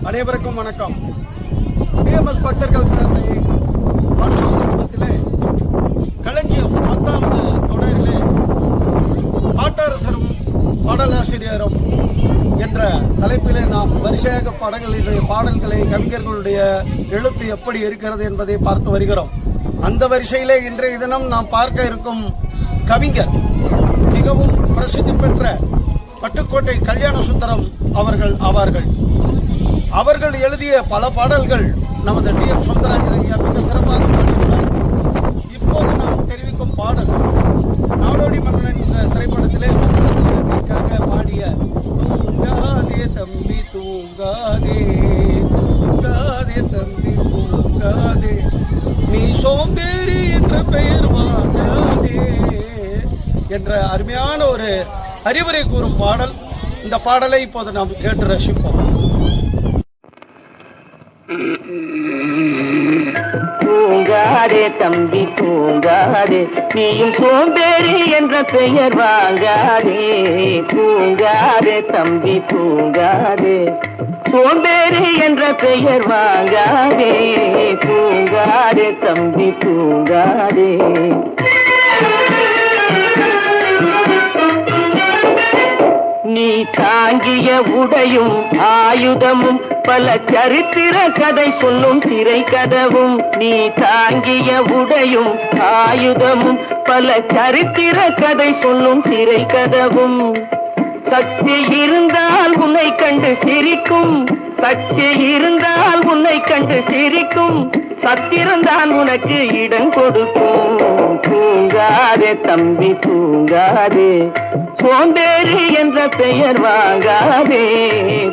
அனைவருக்கும் வணக்கம். டிஎம்எஸ் பக்தர்கள் குடும்பத்திலே களஞ்சியம் 10வது தொடரிலே பாட்டரசரும் பாடலாசிரியரும் என்ற தலைப்பிலே நாம் வரிசையாக பாடல்களை கவிஞர்களுடைய எழுத்து எப்படி இருக்கிறது என்பதை பார்த்து வருகிறோம். அந்த வரிசையிலே இன்றைய தினம் நாம் பார்க்க இருக்கும் கவிஞர் மிகவும் பிரசித்தி பெற்ற பட்டுக்கோட்டை கல்யாண சுந்தரம் அவர்கள் ஆவார்கள். அவர்கள் எழுதிய பல பாடல்கள் நமது டி.எம். சௌந்தரராஜன் மிக சிறப்பாக பாடியுள்ளார். இப்போது நாம் தெரிவிக்கும் பாடல் நாடோடி மன்னன் என்ற திரைப்படத்திலே பாடிய தூங்காதே தம்பி தூங்காதே, தூங்காதே தம்பி தூங்காதே, நீ சோம்பேறி என்ற பெயர் வாங்காதே என்ற அருமையான ஒரு அறிவுரை கூறும் பாடல். இந்த பாடலை இப்போது நாம் கேட்டு ரசிப்போம். தூங்காதே தம்பி தூங்காதே, நீயும் சோம்பேறி என்ற பெயர் வாங்காதே. தூங்காதே தம்பி தூங்காதே, சோம்பேறி என்ற பெயர் வாங்காதே. தூங்காதே தம்பி தூங்காதே. நீ தாங்கிய உடையும் ஆயுதமும் பல சரித்திர கதை சொல்லும் சிறை கதவும். நீ தாங்கிய உடையும் ஆயுதமும் பல சரித்திர கதை சொல்லும் சிறை கதவும். சக்தி இருந்தால் உன்னை கண்டு சிரிக்கும், சக்தி இருந்தால் உன்னை கண்டு சிரிக்கும், சத்திரந்தான் உனக்கு இடம் கொடுக்கும். தூங்காதே தம்பி தூங்காதே, சோம்பேறி என்ற பெயர் வாங்காதே.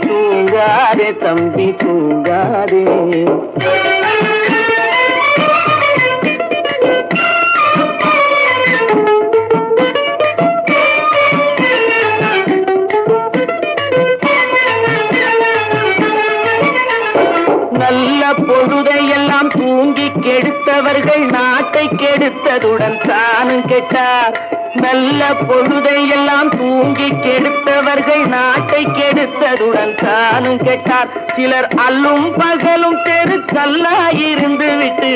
தூங்காதே தம்பி தூங்காதே. நல்ல பொழுதையெல்லாம் தூங்கி கெடுத்தவர்கள் நாட்டை கெடுத்ததுடன் தானும் கெட்டார். நல்ல பொழுதையெல்லாம் தூங்கி கெடுத்தவர்கள் நாட்டை கெடுத்ததுடன் தானும் கெட்டார். சிலர் அல்லும் பகலும் தெருக்கல்லாயிருந்து விட்டு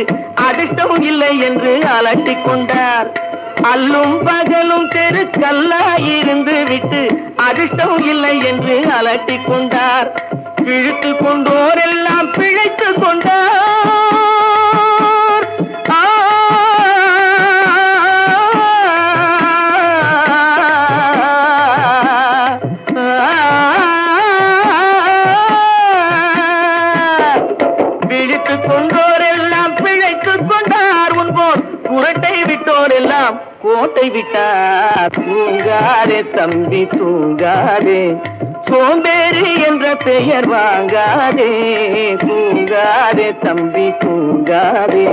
அதிர்ஷ்டம் இல்லை என்று அலட்டிக் கொண்டார். அல்லும் பகலும் தெருக்கல்லாயிருந்து விட்டு அதிர்ஷ்டம் இல்லை என்று அலட்டிக் கொண்டார். பிழைத்து கொண்டோரெல்லாம் பிழைத்து கொண்டார். பிழைத்து கொண்டோரெல்லாம் பிழைத்து கொண்டார். உன்போர் குரட்டை விட்டோரெல்லாம் கோட்டை விட்டார். தூங்காதே தம்பி தூங்காதே, சோம்பேறி என்ற பெயர் வாங்காதே. தூங்காதே தம்பி தூங்காதே.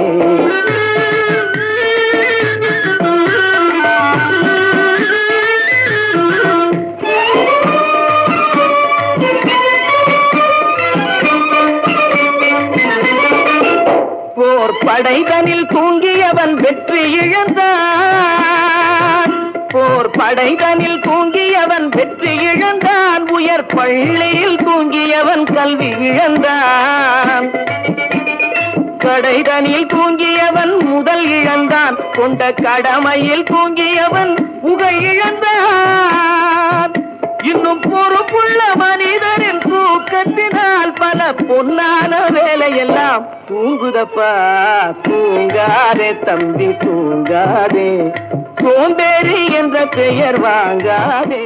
போர் படைதனில் தூங்கியவன் வெற்றி இழந்தான். போர் படைதனில் தூங்கியவன் வெற்றி இழந்தான். உயர் பள்ளியில் தூங்கியவன் கல்வி இழந்தான். கடைதனில் தூங்கியவன் முதல் இழந்தான். கொண்ட கடமையில் தூங்கியவன் புகழ் இழந்தான். இன்னும் பொறுப்புள்ள மனிதரின் தூக்கத்தினால் பல பொன்னான வேலையெல்லாம் தூங்குதப்பா. தூங்காதே தம்பி தூங்காதே, சோம்பேறி என்ற பெயர் வாங்காதே.